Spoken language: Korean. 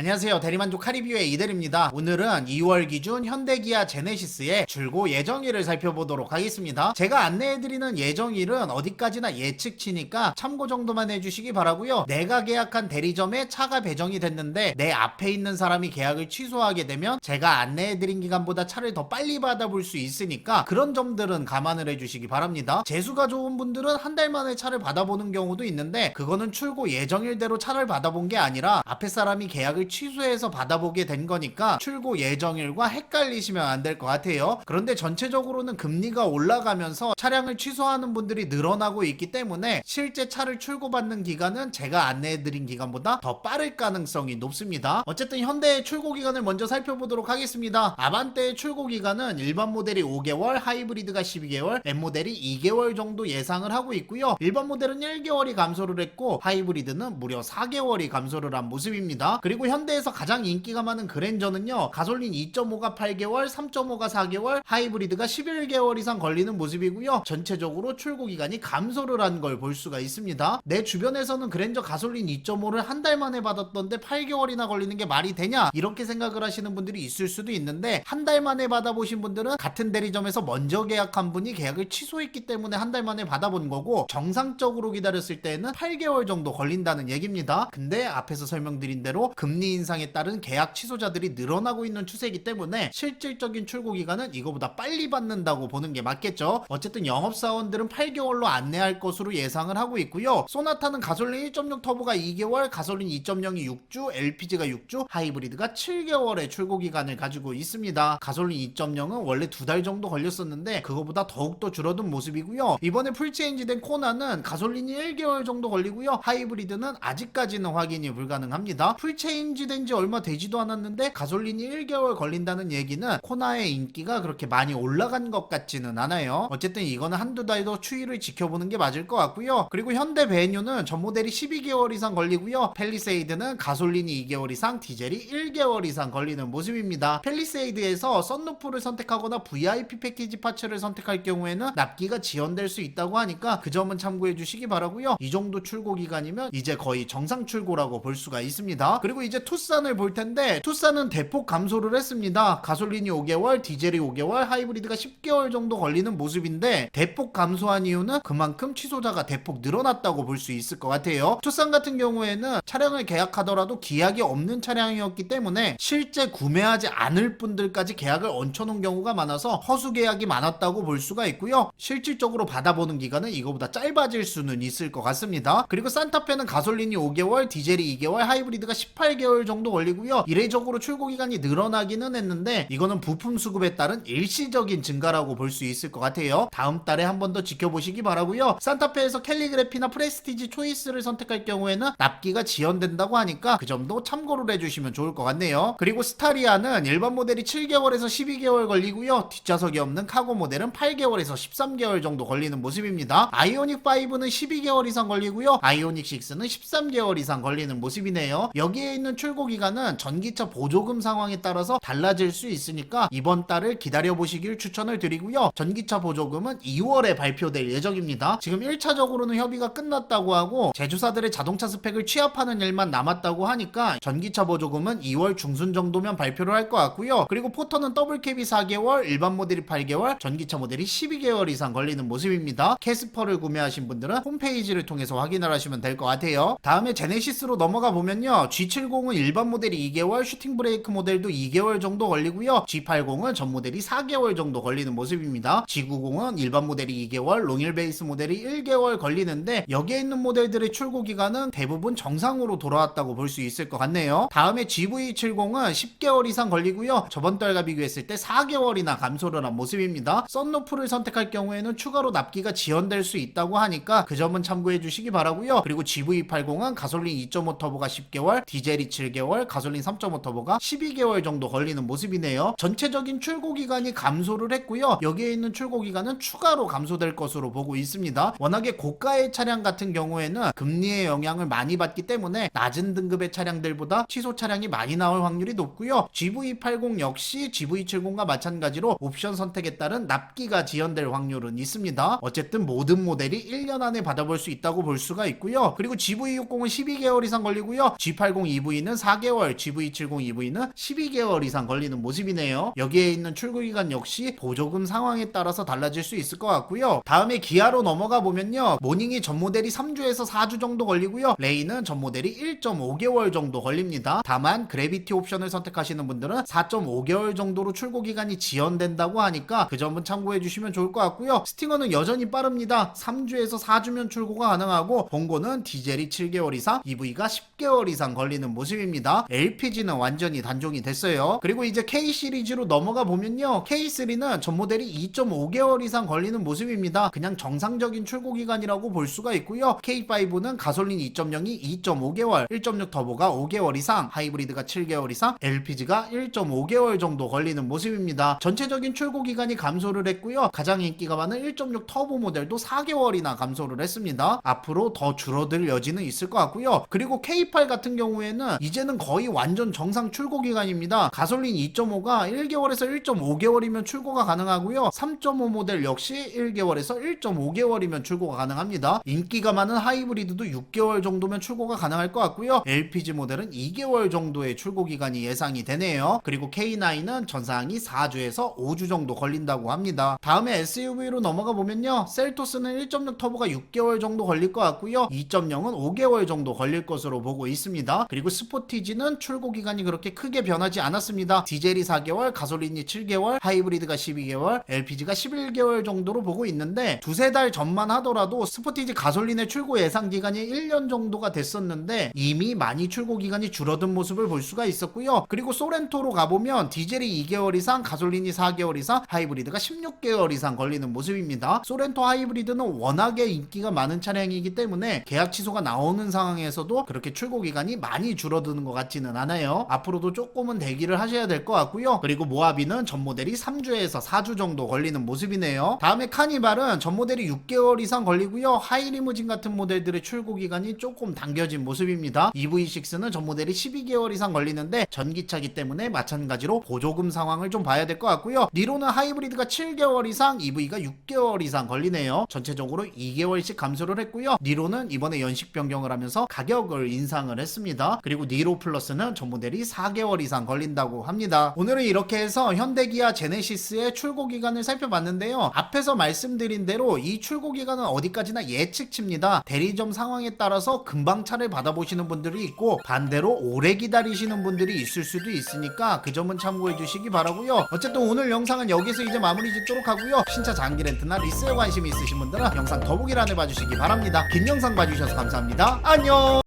안녕하세요. 대리만족 카리뷰의 이대리입니다. 오늘은 2월 기준 현대기아 제네시스의 출고 예정일을 살펴보도록 하겠습니다. 제가 안내해드리는 예정일은 어디까지나 예측치니까 참고 정도만 해주시기 바라고요. 내가 계약한 대리점에 차가 배정이 됐는데 내 앞에 있는 사람이 계약을 취소하게 되면 제가 안내해드린 기간보다 차를 더 빨리 받아볼 수 있으니까 그런 점들은 감안을 해주시기 바랍니다. 재수가 좋은 분들은 한 달 만에 차를 받아보는 경우도 있는데 그거는 출고 예정일대로 차를 받아본 게 아니라 앞에 사람이 계약을 취소해서 받아보게 된 거니까 출고 예정일과 헷갈리시면 안 될 것 같아요. 그런데 전체적으로는 금리가 올라가면서 차량을 취소하는 분들이 늘어나고 있기 때문에 실제 차를 출고받는 기간은 제가 안내해드린 기간보다 더 빠를 가능성이 높습니다. 어쨌든 현대의 출고 기간을 먼저 살펴보도록 하겠습니다. 아반떼의 출고 기간은 일반 모델이 5개월, 하이브리드가 12개월, M모델이 2개월 정도 예상을 하고 있고요. 일반 모델은 1개월이 감소를 했고 하이브리드는 무려 4개월이 감소를 한 모습입니다. 그리고 현대에서 가장 인기가 많은 그랜저는요, 가솔린 2.5가 8개월, 3.5가 4개월, 하이브리드가 11개월 이상 걸리는 모습이고요. 전체적으로 출고 기간이 감소를 한 걸 볼 수가 있습니다. 내 주변에서는 그랜저 가솔린 2.5를 한 달 만에 받았던데 8개월이나 걸리는 게 말이 되냐, 이렇게 생각을 하시는 분들이 있을 수도 있는데 한 달 만에 받아보신 분들은 같은 대리점에서 먼저 계약한 분이 계약을 취소했기 때문에 한 달 만에 받아본 거고, 정상적으로 기다렸을 때는 8개월 정도 걸린다는 얘기입니다. 근데 앞에서 설명드린 대로 금리 인상에 따른 계약 취소자들이 늘어나고 있는 추세이기 때문에 실질적인 출고 기간은 이거보다 빨리 받는다고 보는 게 맞겠죠. 어쨌든 영업사원들은 8개월로 안내할 것으로 예상을 하고 있고요. 소나타는 가솔린 1.6 터보가 2개월, 가솔린 2.0이 6주, LPG가 6주, 하이브리드가 7개월의 출고 기간을 가지고 있습니다. 가솔린 2.0은 원래 2달 정도 걸렸었는데 그거보다 더욱더 줄어든 모습이고요. 이번에 풀체인지 된 코나는 가솔린이 1개월 정도 걸리고요. 하이브리드는 아직까지는 확인이 불가능합니다. 풀체인지 된 지 얼마 되지도 않았는데 가솔린이 1개월 걸린다는 얘기는 코나의 인기가 그렇게 많이 올라간 것 같지는 않아요. 어쨌든 이거는 한두 달 더 추이를 지켜보는 게 맞을 것 같고요. 그리고 현대 베뉴는 전 모델이 12개월 이상 걸리고요. 팰리세이드는 가솔린이 2개월 이상, 디젤이 1개월 이상 걸리는 모습입니다. 팰리세이드에서 썬루프를 선택하거나 VIP 패키지 파츠를 선택할 경우에는 납기가 지연될 수 있다고 하니까 그 점은 참고해 주시기 바라고요. 이 정도 출고 기간이면 이제 거의 정상 출고라고 볼 수가 있습니다. 그리고 이제 투싼을 볼 텐데 투싼은 대폭 감소를 했습니다. 가솔린이 5개월, 디젤이 5개월, 하이브리드가 10개월 정도 걸리는 모습인데 대폭 감소한 이유는 그만큼 취소자가 대폭 늘어났다고 볼 수 있을 것 같아요. 투싼 같은 경우에는 차량을 계약하더라도 기약이 없는 차량이었기 때문에 실제 구매하지 않을 분들까지 계약을 얹혀놓은 경우가 많아서 허수 계약이 많았다고 볼 수가 있고요. 실질적으로 받아보는 기간은 이거보다 짧아질 수는 있을 것 같습니다. 그리고 산타페는 가솔린이 5개월, 디젤이 2개월, 하이브리드가 18개월 정도 걸리고요. 이례적으로 출고 기간이 늘어나기는 했는데 이거는 부품 수급에 따른 일시적인 증가라고 볼 수 있을 것 같아요. 다음 달에 한 번 더 지켜보시기 바라고요. 산타페에서 캘리그래피나 프레스티지 초이스를 선택할 경우에는 납기가 지연된다고 하니까 그 점도 참고를 해주시면 좋을 것 같네요. 그리고 스타리아는 일반 모델이 7개월에서 12개월 걸리고요. 뒷좌석이 없는 카고 모델은 8개월에서 13개월 정도 걸리는 모습입니다. 아이오닉 5는 12개월 이상 걸리고요. 아이오닉 6는 13개월 이상 걸리는 모습이네요. 여기에 있는 출고 기간은 전기차 보조금 상황에 따라서 달라질 수 있으니까 이번 달을 기다려보시길 추천을 드리고요. 전기차 보조금은 2월에 발표될 예정입니다. 지금 1차적으로는 협의가 끝났다고 하고 제조사들의 자동차 스펙을 취합하는 일만 남았다고 하니까 전기차 보조금은 2월 중순 정도면 발표를 할 것 같고요. 그리고 포터는 더블캡이 4개월, 일반 모델이 8개월, 전기차 모델이 12개월 이상 걸리는 모습입니다. 캐스퍼를 구매하신 분들은 홈페이지를 통해서 확인을 하시면 될 것 같아요. 다음에 제네시스로 넘어가 보면요, G70은 일반 모델이 2개월, 슈팅 브레이크 모델도 2개월 정도 걸리고요. G80은 전 모델이 4개월 정도 걸리는 모습입니다. G90은 일반 모델이 2개월, 롱일 베이스 모델이 1개월 걸리는데 여기에 있는 모델들의 출고 기간은 대부분 정상으로 돌아왔다고 볼 수 있을 것 같네요. 다음에 GV70은 10개월 이상 걸리고요. 저번 달과 비교했을 때 4개월이나 감소를 한 모습입니다. 썬루프를 선택할 경우에는 추가로 납기가 지연될 수 있다고 하니까 그 점은 참고해 주시기 바라고요. 그리고 GV80은 가솔린 2.5 터보가 10개월, 디젤이 7개월, 가솔린 3.5 터보가 12개월 정도 걸리는 모습이네요. 전체적인 출고 기간이 감소를 했고요. 여기에 있는 출고 기간은 추가로 감소될 것으로 보고 있습니다. 워낙에 고가의 차량 같은 경우에는 금리의 영향을 많이 받기 때문에 낮은 등급의 차량들보다 취소 차량이 많이 나올 확률이 높고요. GV80 역시 GV70과 마찬가지로 옵션 선택에 따른 납기가 지연될 확률은 있습니다. 어쨌든 모든 모델이 1년 안에 받아볼 수 있다고 볼 수가 있고요. 그리고 GV60은 12개월 이상 걸리고요. G80 EV는 GV70EV는 4개월, GV70EV는 12개월 이상 걸리는 모습이네요. 여기에 있는 출고기간 역시 보조금 상황에 따라서 달라질 수 있을 것 같고요. 다음에 기아로 넘어가 보면요, 모닝이 전 모델이 3주에서 4주 정도 걸리고요, 레이는 전 모델이 1.5개월 정도 걸립니다. 다만 그래비티 옵션을 선택하시는 분들은 4.5개월 정도로 출고 기간이 지연된다고 하니까 그 점은 참고해 주시면 좋을 것 같고요. 스팅어는 여전히 빠릅니다. 3주에서 4주면 출고가 가능하고, 봉고는 디젤이 7개월 이상, EV가 10개월 이상 걸리는 모습입니다. LPG는 완전히 단종이 됐어요. 그리고 이제 K 시리즈로 넘어가 보면요, K3는 전 모델이 2.5개월 이상 걸리는 모습입니다. 그냥 정상적인 출고 기간이라고 볼 수가 있고요. K5는 가솔린 2.0이 2.5개월, 1.6 터보가 5개월 이상, 하이브리드가 7개월 이상, LPG가 1.5개월 정도 걸리는 모습입니다. 전체적인 출고 기간이 감소를 했고요. 가장 인기가 많은 1.6 터보 모델도 4개월이나 감소를 했습니다. 앞으로 더 줄어들 여지는 있을 것 같고요. 그리고 K8 같은 경우에는 이제는 거의 완전 정상 출고 기간입니다. 가솔린 2.5가 1개월에서 1.5개월이면 출고가 가능하고요. 3.5 모델 역시 1개월에서 1.5개월이면 출고가 가능합니다. 인기가 많은 하이브리드도 6개월 정도면 출고가 가능할 것 같고요. LPG 모델은 2개월 정도의 출고 기간이 예상이 되네요. 그리고 K9은 전사항이 4주에서 5주 정도 걸린다고 합니다. 다음에 SUV로 넘어가 보면요, 셀토스는 1.6 터보가 6개월 정도 걸릴 것 같고요. 2.0은 5개월 정도 걸릴 것으로 보고 있습니다. 그리고 스포티지는 출고 기간이 그렇게 크게 변하지 않았습니다. 디젤이 4개월, 가솔린이 7개월, 하이브리드가 12개월, LPG가 11개월 정도로 보고 있는데, 두세 달 전만 하더라도 스포티지 가솔린의 출고 예상 기간이 1년 정도가 됐었는데 이미 많이 출고 기간이 줄어든 모습을 볼 수가 있었고요. 그리고 소렌토로 가보면 디젤이 2개월 이상, 가솔린이 4개월 이상, 하이브리드가 16개월 이상 걸리는 모습입니다. 소렌토 하이브리드는 워낙에 인기가 많은 차량이기 때문에 계약 취소가 나오는 상황에서도 그렇게 출고 기간이 많이 줄어드는 것 같지는 않아요. 앞으로도 조금은 대기를 하셔야 될 것 같고요. 그리고 모하비는 전 모델이 3주에서 4주 정도 걸리는 모습이네요. 다음에 카니발은 전 모델이 6개월 이상 걸리고요. 하이리무진 같은 모델들의 출고 기간이 조금 당겨진 모습입니다. EV6는 전 모델이 12개월 이상 걸리는데 전기차기 때문에 마찬가지로 보조금 상황을 좀 봐야 될 것 같고요. 니로는 하이브리드가 7개월 이상, EV가 6개월 이상 걸리네요. 전체적으로 2개월씩 감소를 했고요. 니로는 이번에 연식 변경을 하면서 가격을 인상을 했습니다. 그리고 니로 플러스는 전 모델이 4개월 이상 걸린다고 합니다. 오늘은 이렇게 해서 현대기아 제네시스의 출고 기간을 살펴봤는데요. 앞에서 말씀드린 대로 이 출고 기간은 어디까지나 예측치입니다. 대리점 상황에 따라서 금방 차를 받아보시는 분들이 있고, 반대로 오래 기다리시는 분들이 있을 수도 있으니까 그 점은 참고해 주시기 바라고요. 어쨌든 오늘 영상은 여기서 이제 마무리 짓도록 하고요. 신차 장기 렌트나 리스에 관심이 있으신 분들은 영상 더보기란에 봐주시기 바랍니다. 긴 영상 봐주셔서 감사합니다. 안녕.